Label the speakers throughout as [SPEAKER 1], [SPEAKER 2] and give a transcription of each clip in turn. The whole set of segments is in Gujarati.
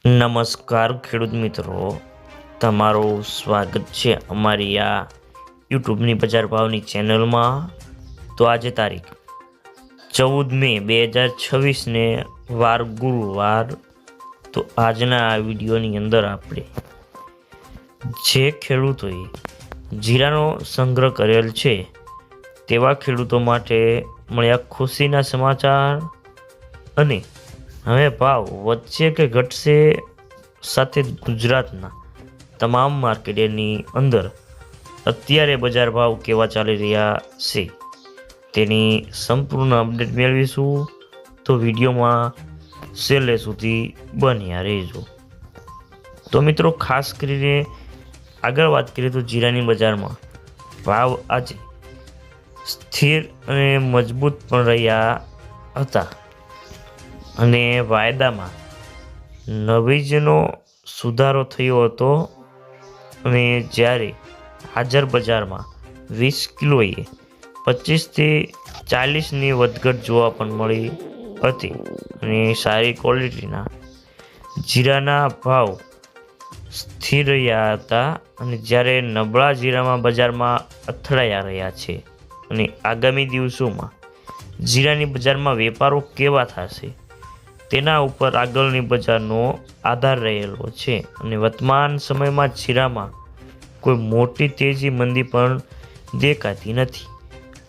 [SPEAKER 1] નમસ્કાર ખેડૂત મિત્રો, તમારું સ્વાગત છે અમારી આ યુટ્યુબની બજાર ભાવની ચેનલમાં। તો આજે તારીખ 14 મે 2026ને વાર ગુરુવાર। તો આજના આ વિડીયોની અંદર આપણે જે ખેડૂતોએ જીરાનો સંગ્રહ કરેલ છે તેવા ખેડૂતો માટે મળ્યા ખુશીના સમાચાર અને હવે ભાવ વધશે કે ઘટશે, સાથે ગુજરાતના તમામ માર્કેટની અંદર અત્યારે બજાર ભાવ કેવા ચાલી રહ્યા છે તેની સંપૂર્ણ અપડેટ મેળવીશું। તો વિડીયોમાં છેલ્લે સુધી બન્યા રહેજો। તો મિત્રો, ખાસ કરીને આગળ વાત કરીએ તો જીરાની બજારમાં ભાવ આજે સ્થિર અને મજબૂત પણ રહ્યા હતા અને વાયદામાં નવીજનો સુધારો થયો હતો અને જ્યારે હાજર બજારમાં 20 કિલોએ 25 થી 40ની વધઘટ જોવા પણ મળી હતી અને સારી ક્વોલિટીના જીરાના ભાવ સ્થિર રહ્યા હતા અને જ્યારે નબળા જીરામાં બજારમાં અથડાયા રહ્યા છે અને આગામી દિવસોમાં જીરાની બજારમાં વેપારો કેવા થશે તેના ઉપર આગળની બજારનો આધાર રહેલો છે અને વર્તમાન સમયમાં જીરામાં કોઈ મોટી તેજી મંદી પણ દેખાતી નથી,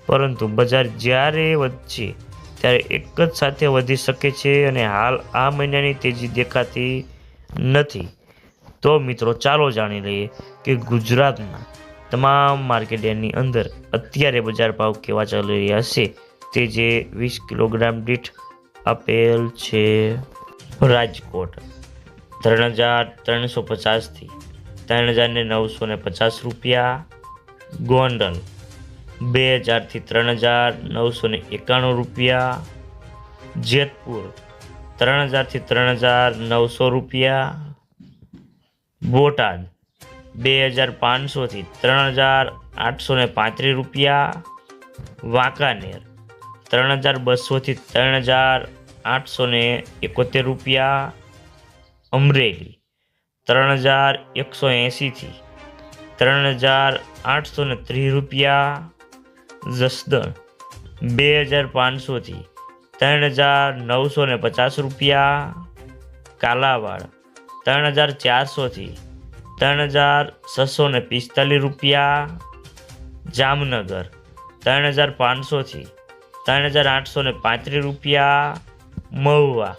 [SPEAKER 1] પરંતુ બજાર જ્યારે વધશે ત્યારે એક જ સાથે વધી શકે છે અને હાલ આ મહિનાની તેજી દેખાતી નથી। તો મિત્રો, ચાલો જાણી લઈએ કે ગુજરાતના તમામ માર્કેટની અંદર અત્યારે બજાર ભાવ કેવા ચાલી રહ્યા છે તે જે 20 કિલોગ્રામ દીઠ આપેલ છે। રાજકોટ 3350 થી 3950 રૂપિયા, ગોંડલ 2000 થી 3991 રૂપિયા, જેતપુર 3000 થી 3900 રૂપિયા, બોટાદ 2500 થી 3835 રૂપિયા, વાંકાનેર 3200 થી 3871 રૂપિયા, અમરેલી 3180 થી 3830 રૂપિયા, જસદણ 2500 થી 3950 રૂપિયા, કાલાવાડ 3400 થી 3645 રૂપિયા, જામનગર 3500 થી 3835 રૂપિયા, મહુવા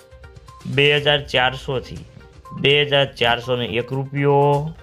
[SPEAKER 1] 2400 થી 2401 રૂપિયો,